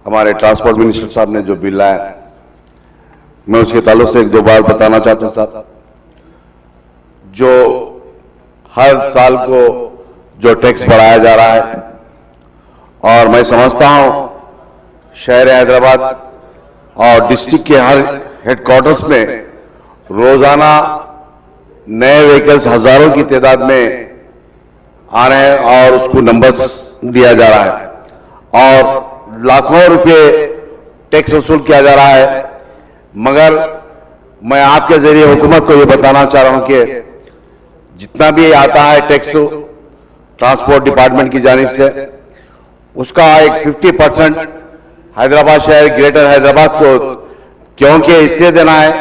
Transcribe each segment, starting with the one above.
हमारे transport minister साहब ने जो बिल लाया, मैं उसके ताल्लुक से एक दो बात बताना चाहता हूं साहब। जो हर साल को जो टैक्स बढ़ाया जा रहा है, और मैं समझता हूं शहर हैदराबाद और डिस्ट्रिक्ट के हर हेडक्वार्टर्स में रोजाना नए व्हीकल्स हजारों की तादाद में आ रहे हैं और उसको नंबर्स दिया जा रहा है और लाखों रुपए टैक्स वसूल किया जा रहा है। मगर मैं आपके जरिए हुकूमत को ये बताना चाह रहा हूं कि जितना भी आता है टैक्स ट्रांसपोर्ट डिपार्टमेंट की जानिब से, उसका एक 50% हैदराबाद शहर ग्रेटर हैदराबाद को क्योंकि इसलिए देना है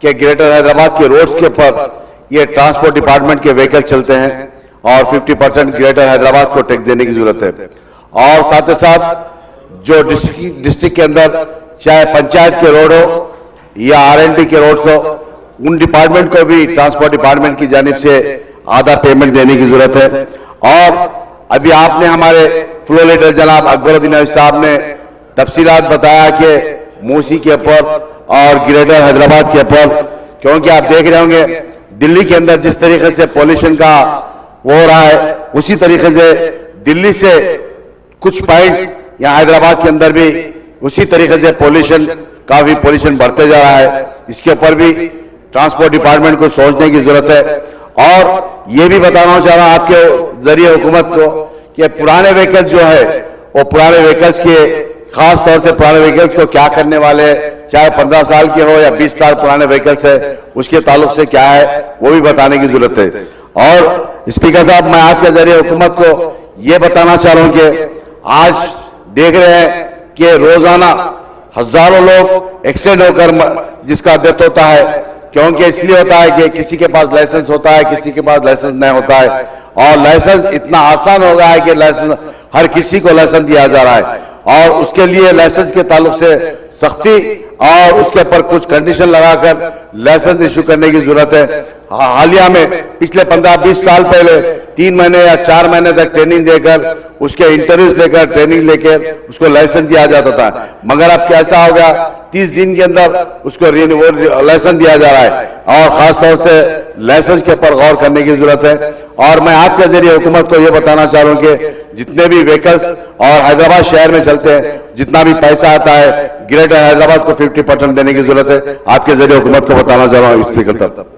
कि ग्रेटर हैदराबाद के रोड्स के ऊपर ये ट्रांसपोर्ट डिपार्टमेंट के व्हीकल चलते हैं और 50% ग्रेटर हैदराबाद को टैक्स देने की जरूरत है। और साथ ही साथ जो डिस्ट्रिक्ट के अंदर चाहे पंचायत के रोड हो या R&D के रोड हो, उन डिपार्टमेंट को भी ट्रांसपोर्ट डिपार्टमेंट की जानिब से आधा पेमेंट देने की जरूरत है। और अभी आपने हमारे फ्लो लीडर जनाब अकबरुद्दीन साहब ने तफसीलात बताया कि मूसी के ऊपर और ग्रेटर हैदराबाद के ऊपर, क्योंकि आप देख रहे होंगे दिल्ली के अंदर जिस तरीके से पॉल्यूशन का वो हो रहा है, उसी तरीके से दिल्ली से कुछ पॉइंट या हैदराबाद के अंदर भी उसी तरीके से काफी पॉल्यूशन बढ़ते जा रहा है। इसके ऊपर भी ट्रांसपोर्ट डिपार्टमेंट को सोचने की जरूरत है। और ये भी बताना चाह रहा हूं आपके जरिए हुकूमत को कि पुराने व्हीकल्स जो है वो पुराने व्हीकल्स के खास तौर से पुराने व्हीकल्स को क्या करने वाले, चाहे 15 साल के हो या 20 साल पुराने व्हीकल्स है, उसके ताल्लुक से क्या है वो भी बताने की जरूरत है। और स्पीकर साहब, मैं आपके जरिए हुकूमत को ये बताना चाह रहा हूं कि आज देख रहे हैं कि रोजाना हजारों लोग एक्सीडेंट होकर जिसका डेथ होता है, क्योंकि इसलिए होता है कि किसी के पास लाइसेंस होता है, किसी के पास लाइसेंस नहीं होता है। और लाइसेंस इतना आसान हो गया है कि लाइसेंस हर किसी को लाइसेंस दिया जा रहा है और उसके लिए लाइसेंस के ताल्लुक से सख्ती और उसके ऊपर कुछ कंडीशन लगाकर लाइसेंस इशू करने की जरूरत है। हालिया में पिछले 15-20 साल पहले 3 महीने या 4 महीने तक ट्रेनिंग देकर उसके इंटरव्यूज लेकर ट्रेनिंग लेकर उसको लाइसेंस दिया जाता था, मगर अब कैसा हो गया 30 दिन के अंदर उसको लाइसेंस दिया जा रहा है। और खासतौर से लाइसेंस के ऊपर गौर करने की जरूरत है। और मैं आपके जरिए हुकूमत को यह बताना चाह रहा हूं कि जितने भी व्हीकल्स और हैदराबाद शहर में चलते हैं, जितना भी पैसा आता है, ग्रेटर हैदराबाद को 50% देने की जरूरत है। आपके जरिए हुकूमत को बताना चाह रहा हूं स्पीकर साहब।